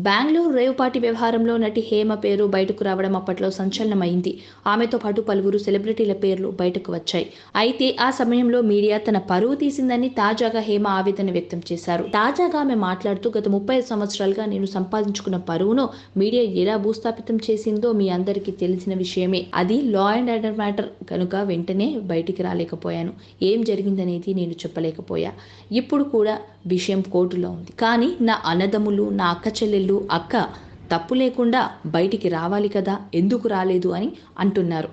Bengaluru rave party వ్యవహారంలో నటి హేమ పేరు బయటకు రావడం అప్పట్లో సంచలనమైంది. ఆమెతో పాటు పలువురు సెలబ్రిటీల పేర్లు బయటకు వచ్చాయి. అయితే ఆ సమయంలో మీడియా తన పరువు తీసిందని తాజాగా హేమ ఆవేదన వ్యక్తం చేశారు. తాజాగా ఆమె మాట్లాడుతూ, గత 35 సంవత్సరాలుగా నేను సంపాదించుకున్న పరువును మీడియా ఎలా భూస్థాపితం చేసిందో మీ అందరికీ తెలిసిన విషయమే. అది లా అండ్ ఆర్డర్ మ్యాటర్ కనుక వెంటనే బయటికి రాలేకపోయాను. ఏం జరిగిందనేది నేను చెప్పలేకపోయా. ఇప్పుడు కూడా విషయం కోర్టులో ఉంది. కానీ నా అన్నదమ్ములు, నా అక్క చెల్లెళ్ళు, అక్క తప్పు లేకుండా బయటికి రావాలి కదా, ఎందుకు రాలేదు అని అంటున్నారు.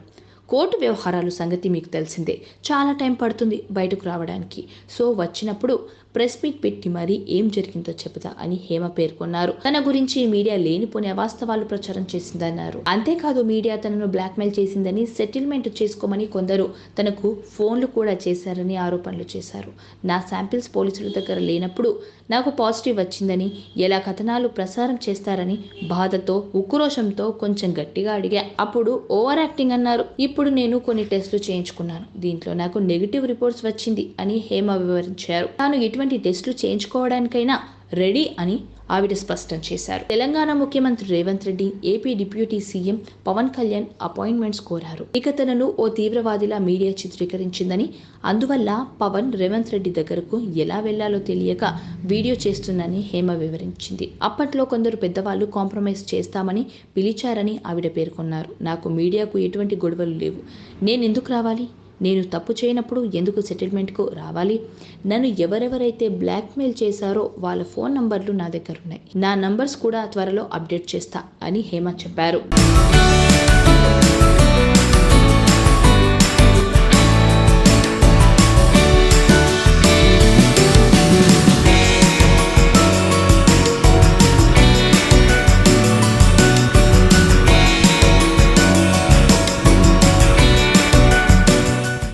కోర్టు వ్యవహారాలు సంగతి మీకు తెలిసిందే. చాలా టైం పడుతుంది బయటకు రావడానికి. సో వచ్చినప్పుడు ప్రెస్ మీట్ పెట్టి మరీ ఏం జరిగిందో చెబుతా అని హేమ పేర్కొన్నారు. తన గురించి మీడియా లేనిపోని అవాస్తవాలు ప్రచారం చేసిందన్నారు. అంతేకాదు, మీడియా తనను బ్లాక్మెయిల్ చేసిందని, సెటిల్మెంట్ చేసుకోమని కొందరు తనకు ఫోన్లు కూడా చేశారని ఆరోపణలు చేశారు. నా శాంపిల్స్ పోలీసుల దగ్గర లేనప్పుడు నాకు పాజిటివ్ వచ్చిందని, ఎలా కథనాలు ప్రసారం చేస్తారని బాధతో, ఉక్రోషంతో కొంచెం గట్టిగా అడిగా. అప్పుడు ఓవర్ యాక్టింగ్ అన్నారు. ఇప్పుడు నేను కొన్ని టెస్టులు చేయించుకున్నాను. దీంట్లో నాకు నెగిటివ్ రిపోర్ట్స్ వచ్చింది అని హేమ వివరించారు. తాను ఎటువంటి టెస్టులు చేయించుకోవడానికైనా రెడీ అని ఆవిడ స్పష్టం చేశారు. తెలంగాణ ముఖ్యమంత్రి Revanth Reddy, AP deputy CM Pawan Kalyan appointments కోరారు. ఇక తనను ఓ తీవ్రవాదిలా మీడియా చిత్రీకరించిందని, అందువల్ల పవన్ రేవంత్ రెడ్డి దగ్గరకు ఎలా వెళ్లాలో తెలియక వీడియో చేస్తుందని హేమ వివరించింది. అప్పట్లో కొందరు పెద్దవాళ్లు కాంప్రమైజ్ చేస్తామని పిలిచారని ఆవిడ పేర్కొన్నారు. నాకు మీడియాకు ఎటువంటి గొడవలు లేవు. నేనెందుకు రావాలి? నేను తప్పు చేయనప్పుడు ఎందుకు సెటిల్మెంట్కు రావాలి? నన్ను ఎవరెవరైతే బ్లాక్మెయిల్ చేశారో వాళ్ళ ఫోన్ నంబర్లు నా దగ్గర ఉన్నాయి. నా నంబర్స్ కూడా త్వరలో అప్డేట్ చేస్తా అని హేమ చెప్పారు.